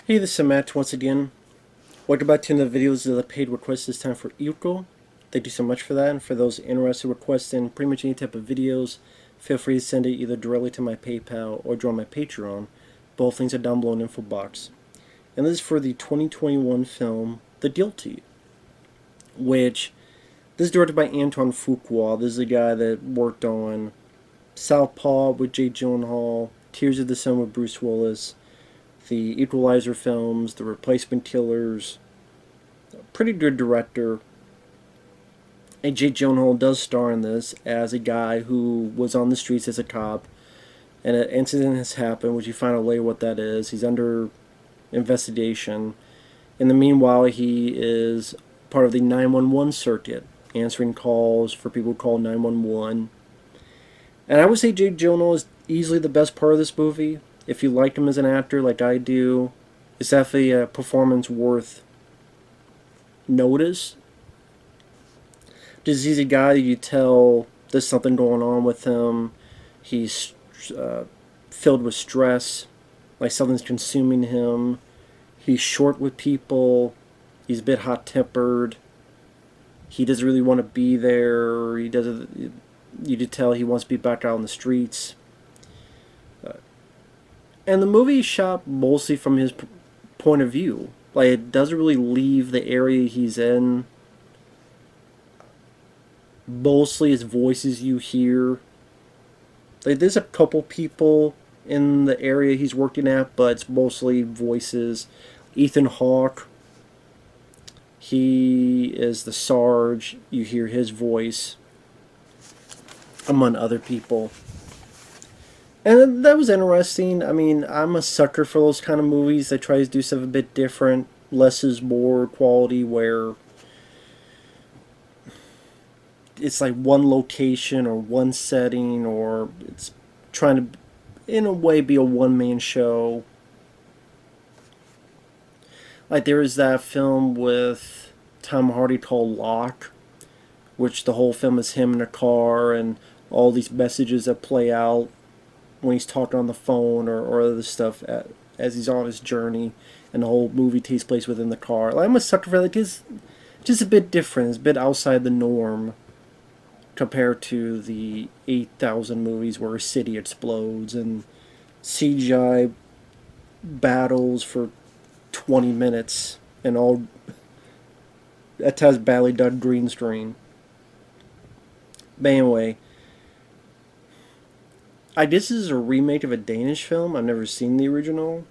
Hey, this is Matt once again. Welcome back to another videos of the paid request this time for Eelco. Thank you so much for that, and for those interested requesting pretty much any type of videos, feel free to send it either directly to my PayPal or join my Patreon. Both links are down below in the info box. And this is for the 2021 film The Guilty, which this is directed by Antoine Fuqua. This is the guy that worked on Southpaw with Jake Gyllenhaal, Tears of the Sun with Bruce Willis, the Equalizer films, The Replacement Killers. Pretty good director. And Jake Gyllenhaal does star in this as a guy who was on the streets as a cop, and an incident has happened, which you find out later what that is. He's under investigation. In the meanwhile, he is part of the 911 circuit, answering calls for people who call 911. And I would say Jake Gyllenhaal is easily the best part of this movie. If you like him as an actor like I do, it's definitely a performance worth notice. Just he's a guy that you tell there's something going on with him. He's filled with stress, like something's consuming him. He's short with people. He's a bit hot-tempered. He doesn't really want to be there. He doesn't. You could tell he wants to be back out on the streets. And the movie is shot mostly from his point of view. Like, it doesn't really leave the area he's in. Mostly his voices you hear. Like, there's a couple people in the area he's working at, but it's mostly voices. Ethan Hawke, he is the Sarge. You hear his voice, among other people. And that was interesting. I mean, I'm a sucker for those kind of movies that try to do something a bit different. Less is more quality, where it's like one location or one setting, or it's trying to, in a way, be a one-man show. Like, there is that film with Tom Hardy called Locke, which the whole film is him in a car and all these messages that play out when he's talking on the phone or other stuff as he's on his journey, and the whole movie takes place within the car. Like, I'm a sucker for that. It's just a bit different. It's a bit outside the norm compared to the 8,000 movies where a city explodes and CGI battles for 20 minutes and all at times badly done green screen. But anyway, I guess this is a remake of a Danish film. I've never seen the original.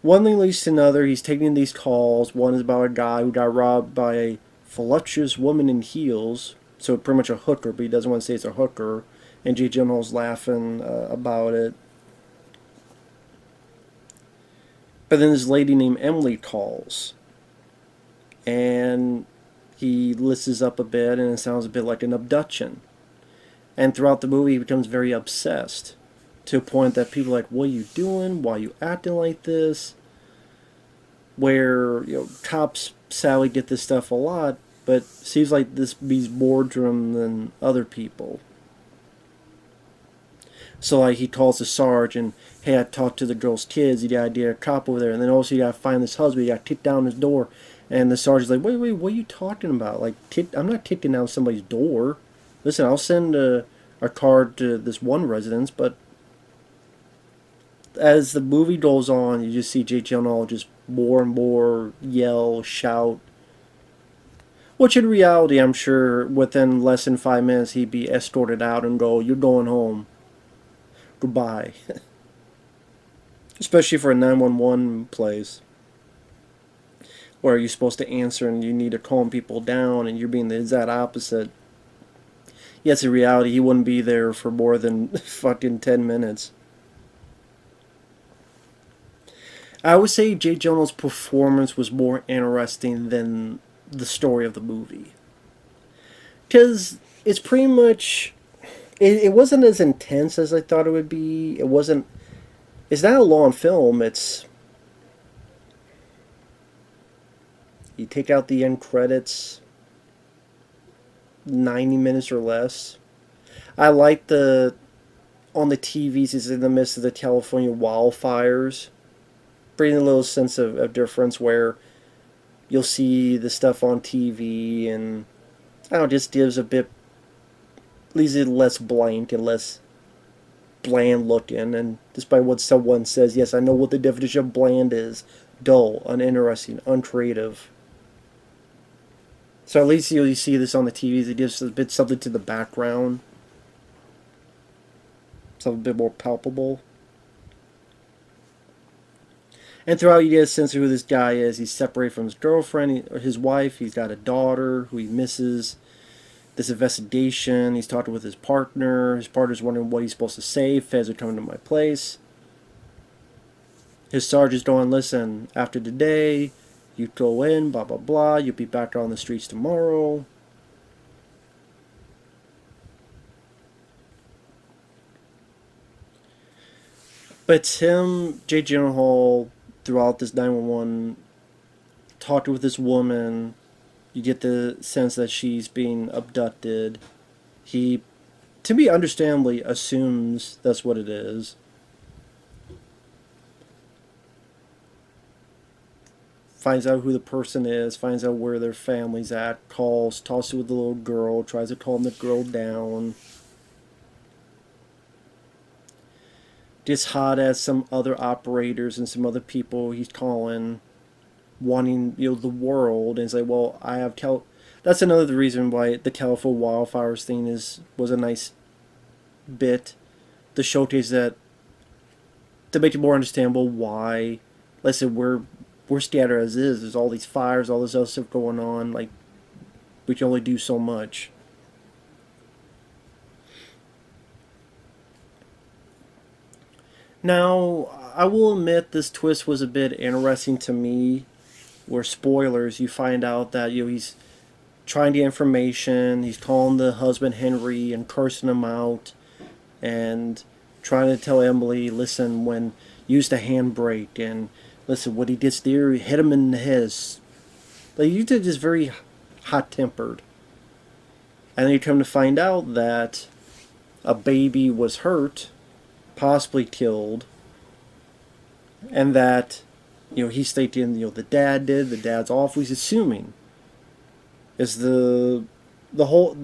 One thing leads to another. He's taking these calls. One is about a guy who got robbed by a voluptuous woman in heels. So pretty much a hooker, but he doesn't want to say it's a hooker. And Jake Gyllenhaal's laughing about it. But then this lady named Emily calls. And he listens up a bit, and it sounds a bit like an abduction. And throughout the movie, he becomes very obsessed, to a point that people are like, what are you doing? Why are you acting like this? Where, cops sadly get this stuff a lot, but it seems like this he's boredom than other people. So, like, he calls the Sarge and, hey, I talked to the girl's kids, you got to get a cop over there. And then also you got to find this husband, you got to kick down his door. And the Sarge is like, wait, what are you talking about? Like, I'm not kicking down somebody's door. Listen, I'll send a card to this one residence, but as the movie goes on, you just see Jake Gyllenhaal just more and more yell, shout. Which in reality, I'm sure within less than 5 minutes, he'd be escorted out and go, you're going home. Goodbye. Especially for a 911 place, where you're supposed to answer and you need to calm people down, and you're being the exact opposite. Yes, in reality, he wouldn't be there for more than fucking 10 minutes. I would say Jake Gyllenhaal's performance was more interesting than the story of the movie. Because it's pretty much... It wasn't as intense as I thought it would be. It wasn't... It's not a long film. It's... You take out the end credits... 90 minutes or less. I like on the TVs, is in the midst of the California wildfires. bringing a little sense of difference where you'll see the stuff on TV and I don't know, just gives a bit, leaves it less blank and less bland looking. And despite what someone says, yes, I know what the definition of bland is: dull, uninteresting, uncreative. So at least you see this on the TVs. It gives a bit something to the background, something a bit more palpable. And throughout, you get a sense of who this guy is. He's separated from his girlfriend, or his wife. He's got a daughter who he misses. This investigation. He's talking with his partner. His partner's wondering what he's supposed to say. Feds are coming to my place. His sergeant's going, listen, after today, you go in, blah, blah, blah. You'll be back on the streets tomorrow. But it's him, Jake Gyllenhaal, throughout this 911, talking with this woman. You get the sense that she's being abducted. He, to me, understandably assumes that's what it is. Finds out who the person is, finds out where their family's at, calls, talks with the little girl, tries to calm the girl down. Gets hot at some other operators and some other people he's calling, wanting, the world, and say, well, I have That's another reason why the California wildfires thing was a nice bit to showcase that, to make it more understandable why. Listen, we're scattered as is. There's all these fires, all this other stuff going on. Like, we can only do so much. Now, I will admit this twist was a bit interesting to me, where, spoilers, you find out that he's trying to get information, he's calling the husband Henry and cursing him out, and trying to tell Emily, listen, when use the handbrake, and listen, when he gets there, hit him in the head. Like, you did just very hot-tempered. And then you come to find out that a baby was hurt, possibly killed, and that he's thinking the dad did. The dad's awful. He's assuming. Is the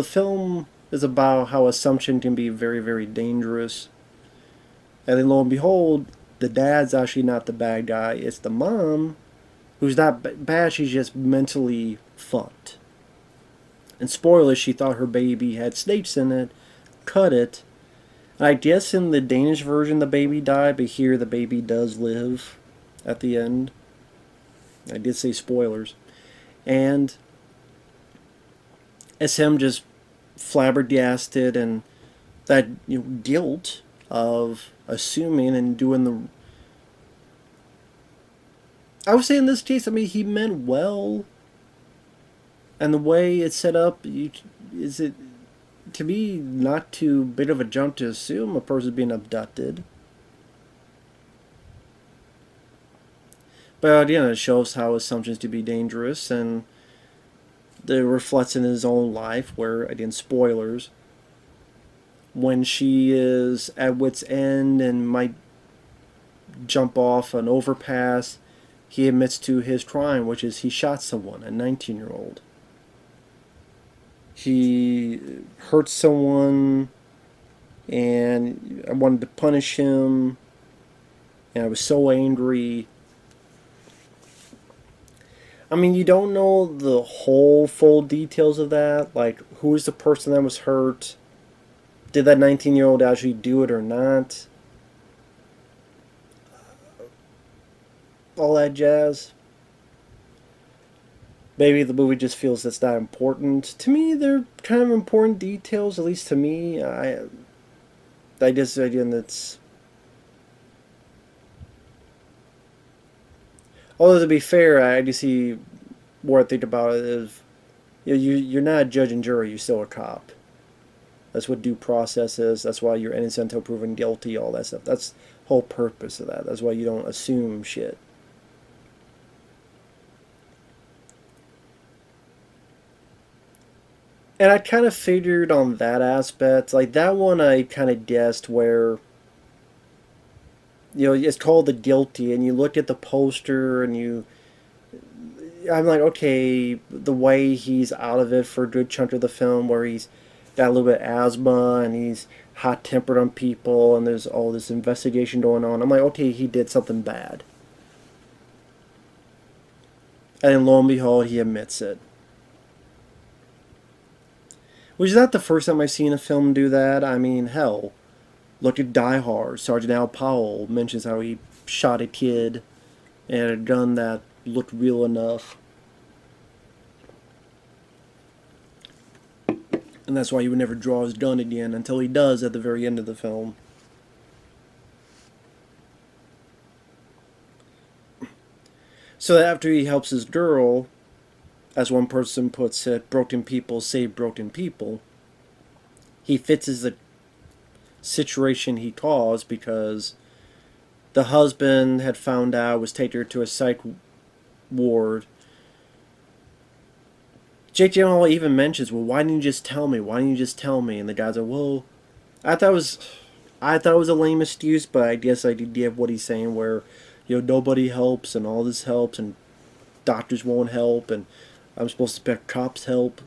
film is about how assumption can be very, very dangerous, and then lo and behold, the dad's actually not the bad guy. It's the mom, who's not bad. She's just mentally fucked. And spoilers, she thought her baby had snakes in it, cut it. I guess in the Danish version the baby died, but here the baby does live at the end. I did say spoilers. And it's him just flabbergasted, and that guilt of assuming and doing the... I would say in this case, he meant well. And the way it's set up, is it... to me, not too big of a jump to assume a person's being abducted. But again, it shows how assumptions to be dangerous, and it reflects in his own life, where, again, spoilers, when she is at wit's end and might jump off an overpass, he admits to his crime, which is he shot someone, a 19-year-old. He hurt someone, and I wanted to punish him, and I was so angry. You don't know the whole full details of that, like who is the person that was hurt, did that 19-year-old actually do it or not, all that jazz. Maybe the movie just feels that's not important. To me, they're kind of important details, at least to me. I just, again, that's... Although, to be fair, I just see what I think about it is, you're not a judge and jury, you're still a cop. That's what due process is. That's why you're innocent until proven guilty, all that stuff. That's the whole purpose of that. That's why you don't assume shit. And I kind of figured on that aspect. Like, that one I kind of guessed where you know, it's called The Guilty, and you look at the poster and I'm like, okay, the way he's out of it for a good chunk of the film, where he's got a little bit of asthma and he's hot tempered on people, and there's all this investigation going on. I'm like, okay, he did something bad. And then lo and behold, he admits it. Which is not the first time I've seen a film do that. I mean, hell, look at Die Hard. Sergeant Al Powell mentions how he shot a kid and had a gun that looked real enough. And that's why he would never draw his gun again until he does at the very end of the film. So after he helps his girl, as one person puts it, broken people save broken people, he fixes the situation he caused because the husband had found out, was taken her to a psych ward. Jake Gyllenhaal even mentions, well, why didn't you just tell me? Why didn't you just tell me? And the guy's like, well, I thought it was, I thought it was a lame excuse, but I guess I did get what he's saying, where, you know, nobody helps and all this helps and doctors won't help and I'm supposed to expect cops help.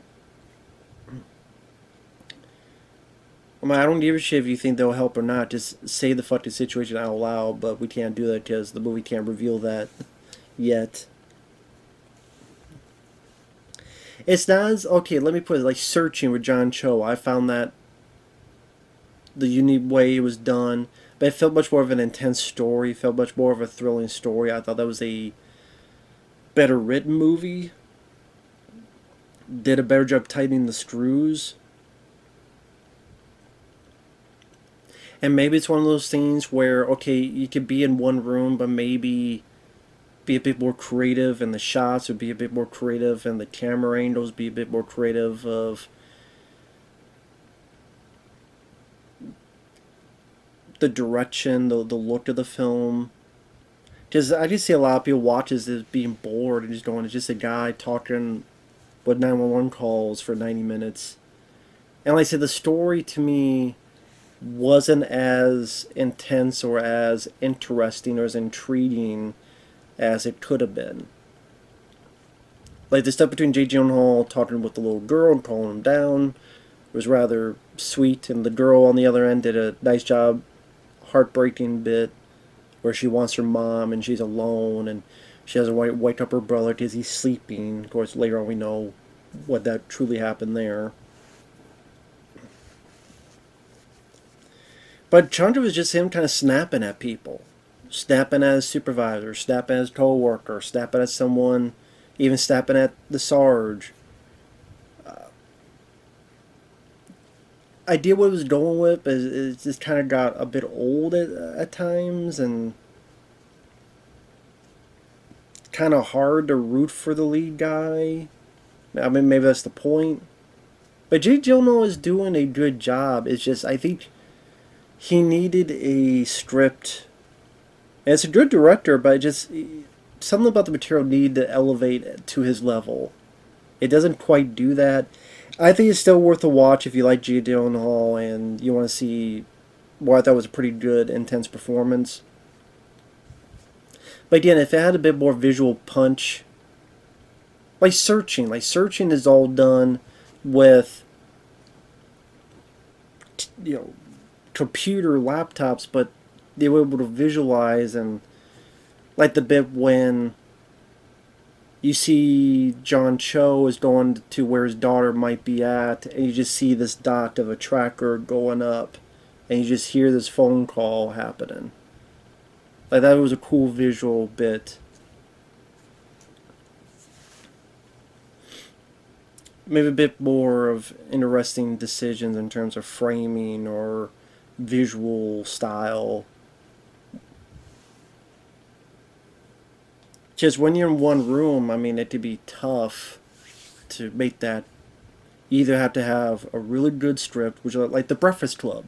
I mean, I don't give a shit if you think they'll help or not. Just say the fucking situation out loud, but we can't do that because the movie can't reveal that yet. It's not as, okay, let me put it, like Searching with John Cho. I found that the unique way it was done, but it felt much more of an intense story, felt much more of a thrilling story. I thought that was a better written movie. Did a better job tightening the screws. And maybe it's one of those things where, okay, you could be in one room, but maybe be a bit more creative in the shots, or be a bit more creative in the camera angles, be a bit more creative of the direction, the look of the film. Because I just see a lot of people watch this as being bored and just going, it's just a guy talking with 911 calls for 90 minutes. And like I said, the story to me wasn't as intense or as interesting or as intriguing as it could have been. Like the stuff between Jake Gyllenhaal talking with the little girl and calling him down was rather sweet, and the girl on the other end did a nice job, heartbreaking bit where she wants her mom and she's alone and she has to wake up her brother because he's sleeping. Of course, later on we know what that truly happened there. But chunk of it was just him kind of snapping at people. Snapping at his supervisor, snapping at his co-worker, snapping at someone, even snapping at the Sarge. I did what it was going with, but it just kind of got a bit old at times, and kind of hard to root for the lead guy. I mean, maybe that's the point. But Jake Gyllenhaal is doing a good job. It's just, I think he needed a script. And it's a good director, but just something about the material needed to elevate to his level. It doesn't quite do that. I think it's still worth a watch if you like Jake Gyllenhaal and you want to see what I thought was a pretty good, intense performance. But again, if it had a bit more visual punch, like Searching is all done with, you know, computer laptops, but they were able to visualize, and like the bit when you see John Cho is going to where his daughter might be at, and you just see this dot of a tracker going up, and you just hear this phone call happening. Like, that was a cool visual bit. Maybe a bit more of interesting decisions in terms of framing or visual style. Because when you're in one room, I mean, it could be tough to make that. You either have to have a really good script, which is like The Breakfast Club.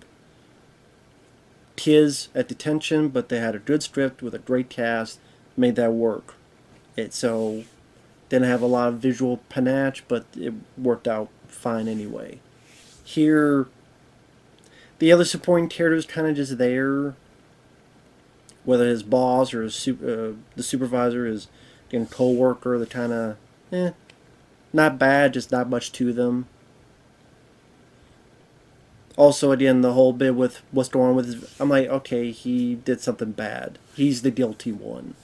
Kids at detention, but they had a good script with a great cast, made that work. It so didn't have a lot of visual panache, but it worked out fine anyway. Here, the other supporting characters kind of just there. whether his boss or the supervisor is again co-worker, they're kind of not bad, just not much to them. Also, again, the whole bit with what's going on with his, I'm like, okay, he did something bad. He's the guilty one,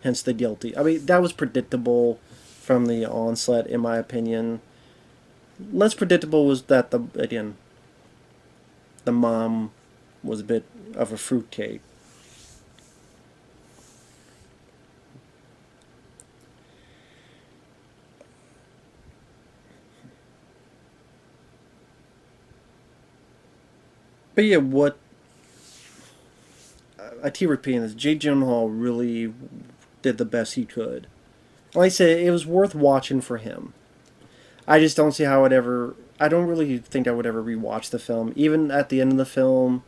hence the guilty. I mean, that was predictable from the onset, in my opinion. Less predictable was that the mom was a bit of a fruitcake. But yeah, what I keep repeating this. Jake Gyllenhaal really did the best he could. Like I said, it was worth watching for him. I just don't see how it ever. I don't really think I would ever rewatch the film. Even at the end of the film,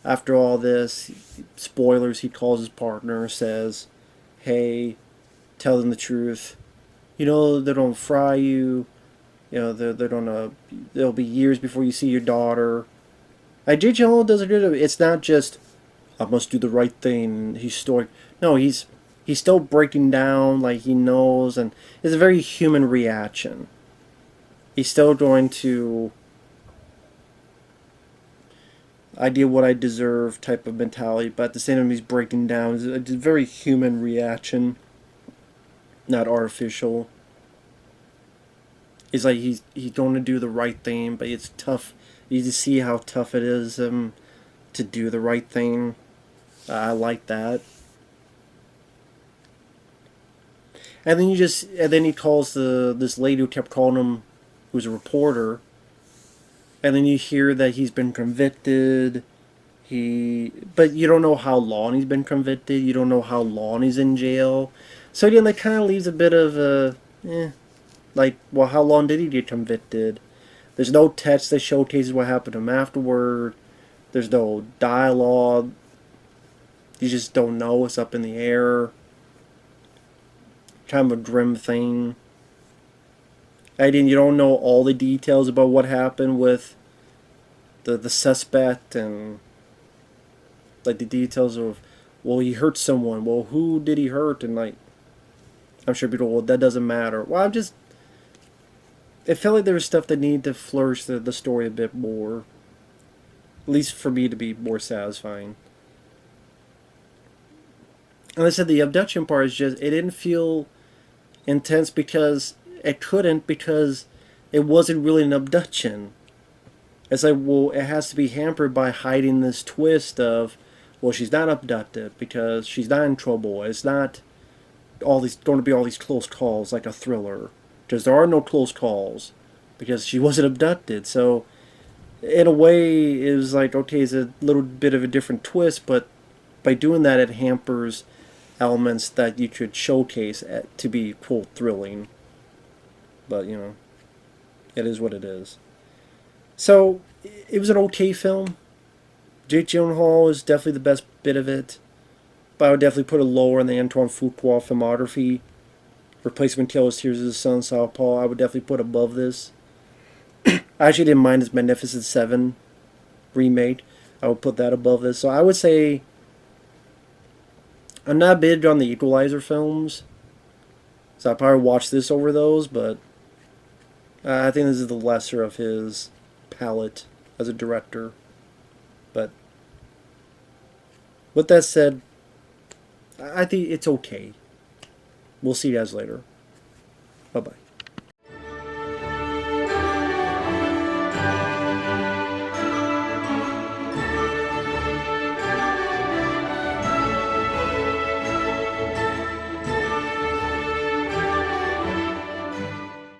after all this, spoilers, he calls his partner, says, "Hey, tell them the truth. You know they don't fry you. You know they're gonna. It'll be years before you see your daughter." Like Jake Gyllenhaal does a good job. It's not just I must do the right thing. He's stoic. No, he's still breaking down. Like he knows, and it's a very human reaction. He's still going to I do what I deserve type of mentality, but at the same time he's breaking down. It's a very human reaction, not artificial. It's like he's going to do the right thing, but it's tough. You just see how tough it is to do the right thing. I like that. And then he calls this lady who kept calling him, who's a reporter, and then you hear that he's been convicted. But you don't know how long he's been convicted. You don't know how long he's in jail. So again, that kind of leaves a bit of like, well, how long did he get convicted? There's no text that showcases what happened to him afterward. There's no dialogue. You just don't know. It's up in the air. Kind of a grim thing. You don't know all the details about what happened with the suspect and like the details of, well, he hurt someone. Well, who did he hurt? And like, I'm sure people, well, that doesn't matter. Well, it felt like there was stuff that needed to flourish the story a bit more. At least for me to be more satisfying. And like I said, the abduction part is just, it didn't feel intense because it couldn't, because it wasn't really an abduction. It's like, well, it has to be hampered by hiding this twist of, well, she's not abducted because she's not in trouble. It's not going to be all these close calls like a thriller, because there are no close calls because she wasn't abducted. So in a way, it was like, okay, it's a little bit of a different twist, but by doing that, it hampers elements that you could showcase to be, quote, thrilling. But, it is what it is. So, it was an okay film. Jake Gyllenhaal is definitely the best bit of it. But I would definitely put it lower in the Antoine Fuqua filmography. Replacement Killers, Tears of the Sun, Southpaw, I would definitely put above this. I actually didn't mind his Magnificent Seven remake. I would put that above this. So I would say I'm not big on the Equalizer films, so I probably watch this over those, but I think this is the lesser of his palette as a director. But with that said, I think it's okay. We'll see you guys later. Bye-bye.